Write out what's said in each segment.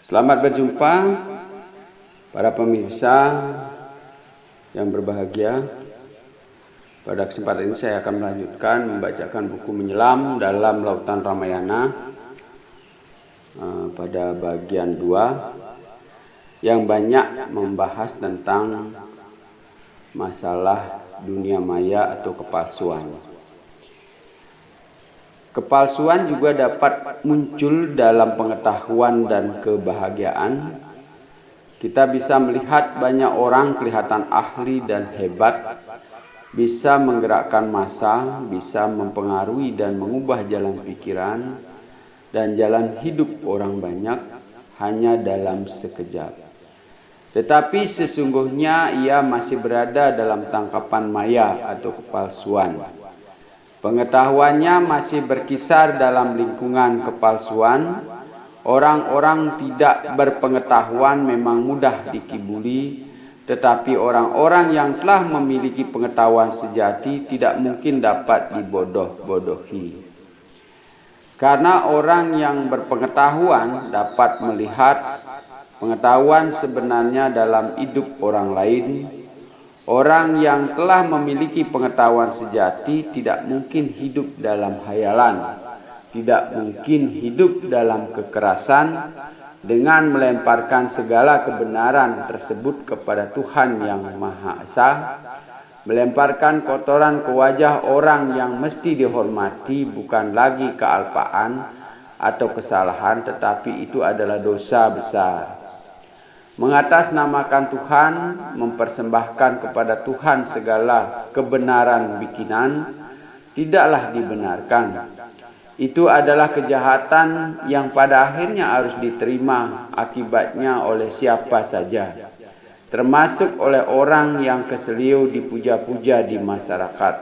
Selamat berjumpa para pemirsa yang berbahagia. Pada kesempatan ini saya akan melanjutkan membacakan buku Menyelam dalam Lautan Ramayana pada bagian 2 yang banyak membahas tentang masalah dunia maya atau kepalsuan. Kepalsuan juga dapat muncul dalam pengetahuan dan kebahagiaan. Kita bisa melihat banyak orang kelihatan ahli dan hebat, bisa menggerakkan massa, bisa mempengaruhi dan mengubah jalan pikiran dan jalan hidup orang banyak hanya dalam sekejap. Tetapi sesungguhnya ia masih berada dalam tangkapan maya atau kepalsuan. Pengetahuannya masih berkisar dalam lingkungan kepalsuan. Orang-orang tidak berpengetahuan memang mudah dikibuli, tetapi orang-orang yang telah memiliki pengetahuan sejati tidak mungkin dapat dibodoh-bodohi. Karena orang yang berpengetahuan dapat melihat pengetahuan sebenarnya dalam hidup orang lain. Orang yang telah memiliki pengetahuan sejati tidak mungkin hidup dalam hayalan, tidak mungkin hidup dalam kekerasan dengan melemparkan segala kebenaran tersebut kepada Tuhan yang Maha Esa, melemparkan kotoran ke wajah orang yang mesti dihormati bukan lagi kealpaan atau kesalahan, tetapi itu adalah dosa besar. Mengatasnamakan Tuhan, mempersembahkan kepada Tuhan segala kebenaran bikinan, tidaklah dibenarkan. Itu adalah kejahatan yang pada akhirnya harus diterima akibatnya oleh siapa saja, termasuk oleh orang yang keseliu dipuja-puja di masyarakat.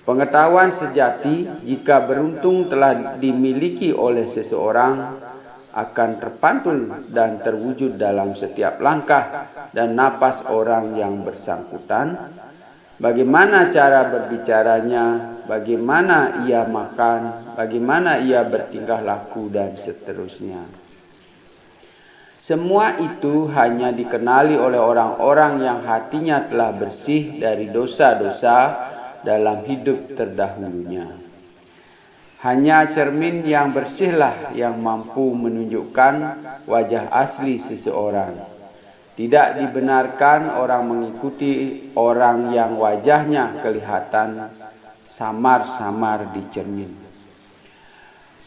Pengetahuan sejati, jika beruntung telah dimiliki oleh seseorang, akan terpantul dan terwujud dalam setiap langkah dan napas orang yang bersangkutan. Bagaimana cara berbicaranya, bagaimana ia makan, bagaimana ia bertingkah laku, dan seterusnya. Semua itu hanya dikenali oleh orang-orang yang hatinya telah bersih dari dosa-dosa dalam hidup terdahulunya. Hanya cermin yang bersihlah yang mampu menunjukkan wajah asli seseorang. Tidak dibenarkan orang mengikuti orang yang wajahnya kelihatan samar-samar di cermin.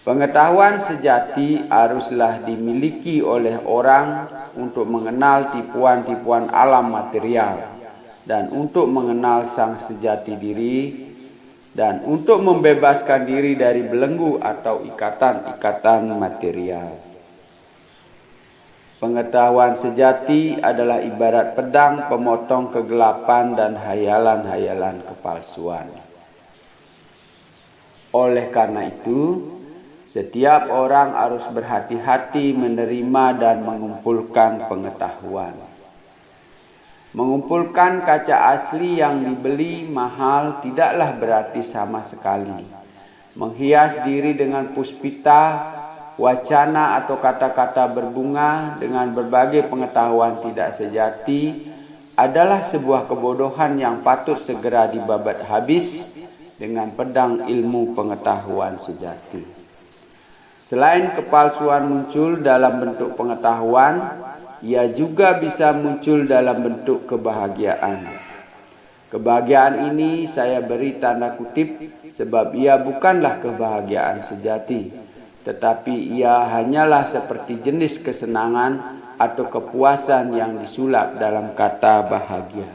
Pengetahuan sejati haruslah dimiliki oleh orang untuk mengenal tipuan-tipuan alam material dan untuk mengenal sang sejati diri, dan untuk membebaskan diri dari belenggu atau ikatan-ikatan material. Pengetahuan sejati adalah ibarat pedang pemotong kegelapan dan hayalan-hayalan kepalsuan. Oleh karena itu, setiap orang harus berhati-hati menerima dan mengumpulkan pengetahuan. Mengumpulkan kaca asli yang dibeli mahal tidaklah berarti sama sekali. Menghias diri dengan puspita, wacana atau kata-kata berbunga dengan berbagai pengetahuan tidak sejati adalah sebuah kebodohan yang patut segera dibabat habis dengan pedang ilmu pengetahuan sejati. Selain kepalsuan muncul dalam bentuk pengetahuan, ia juga bisa muncul dalam bentuk kebahagiaan. Kebahagiaan ini saya beri tanda kutip sebab ia bukanlah kebahagiaan sejati, tetapi ia hanyalah seperti jenis kesenangan atau kepuasan yang disulap dalam kata bahagia.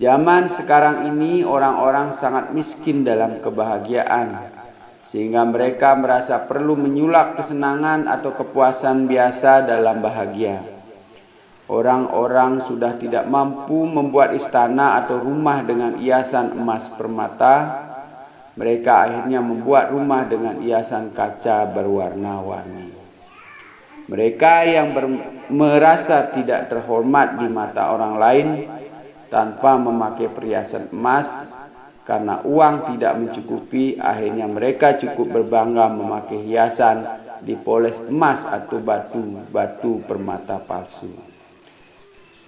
Zaman sekarang ini orang-orang sangat miskin dalam kebahagiaan, sehingga mereka merasa perlu menyulap kesenangan atau kepuasan biasa dalam bahagia. Orang-orang sudah tidak mampu membuat istana atau rumah dengan hiasan emas permata. Mereka akhirnya membuat rumah dengan hiasan kaca berwarna-warni. Mereka yang merasa tidak terhormat di mata orang lain tanpa memakai perhiasan emas, Karena uang tidak mencukupi, akhirnya mereka cukup berbangga memakai hiasan dipoles emas atau batu permata palsu.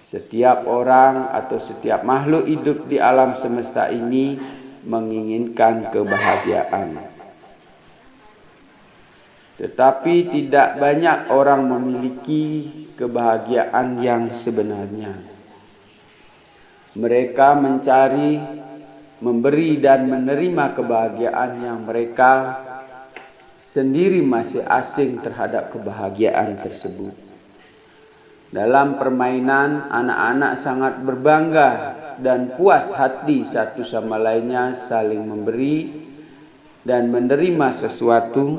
Setiap orang atau setiap makhluk hidup di alam semesta ini menginginkan kebahagiaan. Tetapi tidak banyak orang memiliki kebahagiaan yang sebenarnya. Mereka mencari, memberi dan menerima kebahagiaan yang mereka sendiri masih asing terhadap kebahagiaan tersebut. Dalam permainan, anak-anak sangat berbangga dan puas hati satu sama lainnya saling memberi dan menerima sesuatu.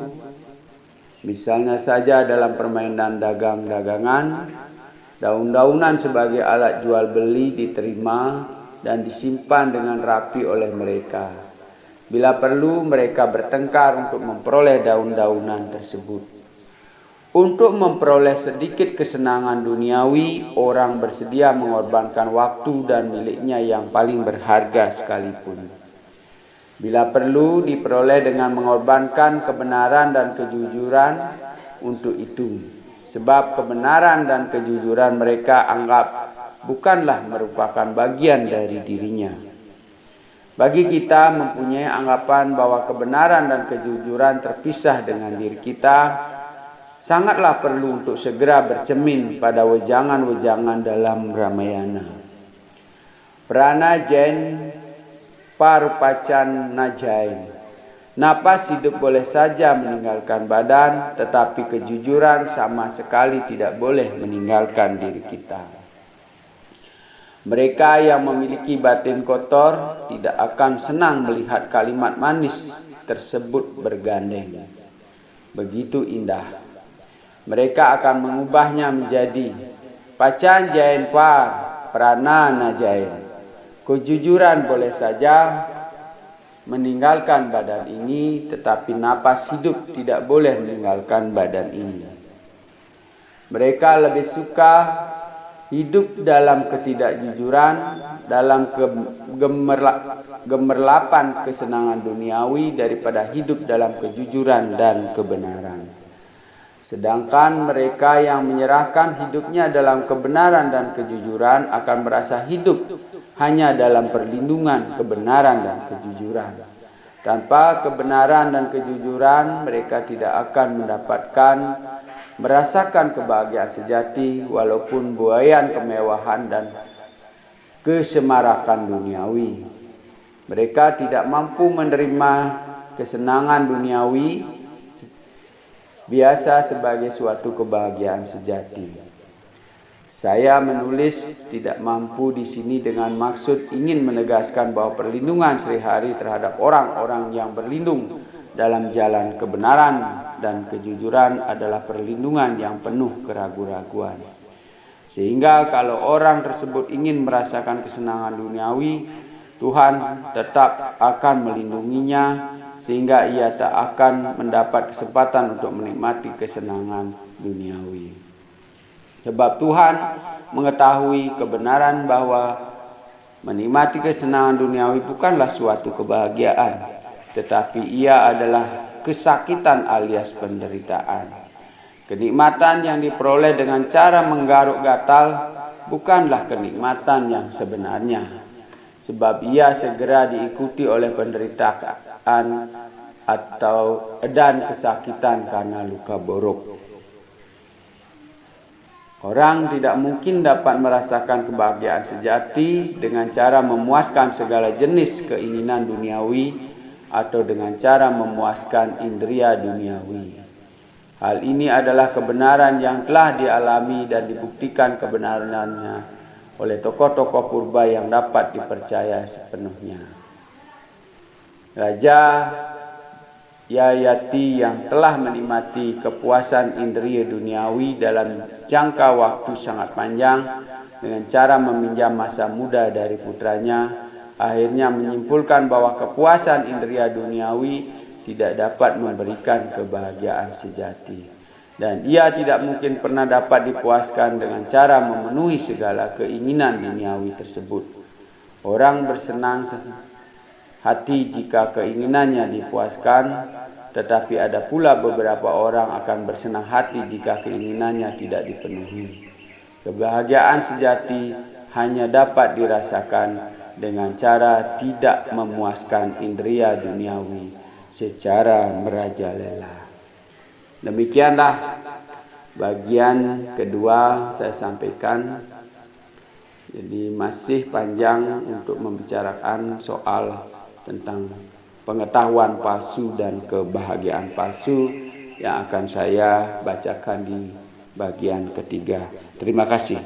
Misalnya saja dalam permainan dagang-dagangan, daun-daunan sebagai alat jual beli diterima dan disimpan dengan rapi oleh mereka. Bila perlu, mereka bertengkar untuk memperoleh daun-daunan tersebut. Untuk memperoleh sedikit kesenangan duniawi, orang bersedia mengorbankan waktu dan miliknya yang paling berharga sekalipun. Bila perlu, diperoleh dengan mengorbankan kebenaran dan kejujuran untuk itu. Sebab kebenaran dan kejujuran mereka anggap bukanlah merupakan bagian dari dirinya. Bagi kita mempunyai anggapan bahwa kebenaran dan kejujuran terpisah dengan diri kita, sangatlah perlu untuk segera bercermin pada wejangan-wejangan dalam Ramayana. Prana Jain Parupacan Najain. Napas hidup boleh saja meninggalkan badan, tetapi kejujuran sama sekali tidak boleh meninggalkan diri kita. Mereka yang memiliki batin kotor tidak akan senang melihat kalimat manis tersebut bergandeng. Begitu indah. Mereka akan mengubahnya menjadi Pacan Jain Par Prana Najain. Kejujuran boleh saja meninggalkan badan ini, tetapi napas hidup tidak boleh meninggalkan badan ini. Mereka lebih suka hidup dalam ketidakjujuran, dalam gemerlapan kesenangan duniawi daripada hidup dalam kejujuran dan kebenaran. Sedangkan mereka yang menyerahkan hidupnya dalam kebenaran dan kejujuran akan merasa hidup hanya dalam perlindungan kebenaran dan kejujuran. Tanpa kebenaran dan kejujuran, mereka tidak akan merasakan kebahagiaan sejati walaupun buayan kemewahan dan kesemarakan duniawi. Mereka tidak mampu menerima kesenangan duniawi biasa sebagai suatu kebahagiaan sejati. Saya menulis tidak mampu di sini dengan maksud ingin menegaskan bahwa perlindungan sehari-hari terhadap orang-orang yang berlindung dalam jalan kebenaran dan kejujuran adalah perlindungan yang penuh keraguan-raguan. Sehingga kalau orang tersebut ingin merasakan kesenangan duniawi, Tuhan tetap akan melindunginya sehingga ia tak akan mendapat kesempatan untuk menikmati kesenangan duniawi. Sebab Tuhan mengetahui kebenaran bahwa menikmati kesenangan duniawi bukanlah suatu kebahagiaan, tetapi ia adalah kesakitan alias penderitaan. Kenikmatan yang diperoleh dengan cara menggaruk gatal bukanlah kenikmatan yang sebenarnya, sebab ia segera diikuti oleh penderitaan dan kesakitan karena luka borok. Orang tidak mungkin dapat merasakan kebahagiaan sejati dengan cara memuaskan segala jenis keinginan duniawi atau dengan cara memuaskan indria duniawi. Hal ini adalah kebenaran yang telah dialami dan dibuktikan kebenarannya oleh tokoh-tokoh purba yang dapat dipercaya sepenuhnya. Raja Yayati yang telah menikmati kepuasan indria duniawi dalam jangka waktu sangat panjang dengan cara meminjam masa muda dari putranya, akhirnya menyimpulkan bahwa kepuasan indria duniawi tidak dapat memberikan kebahagiaan sejati. Dan ia tidak mungkin pernah dapat dipuaskan dengan cara memenuhi segala keinginan duniawi tersebut. Orang hati jika keinginannya dipuaskan, tetapi ada pula beberapa orang akan bersenang hati jika keinginannya tidak dipenuhi. Kebahagiaan sejati hanya dapat dirasakan dengan cara tidak memuaskan indera duniawi secara merajalela. Demikianlah bagian kedua saya sampaikan. Jadi masih panjang untuk membicarakan soal tentang pengetahuan palsu dan kebahagiaan palsu yang akan saya bacakan di bagian ketiga. Terima kasih.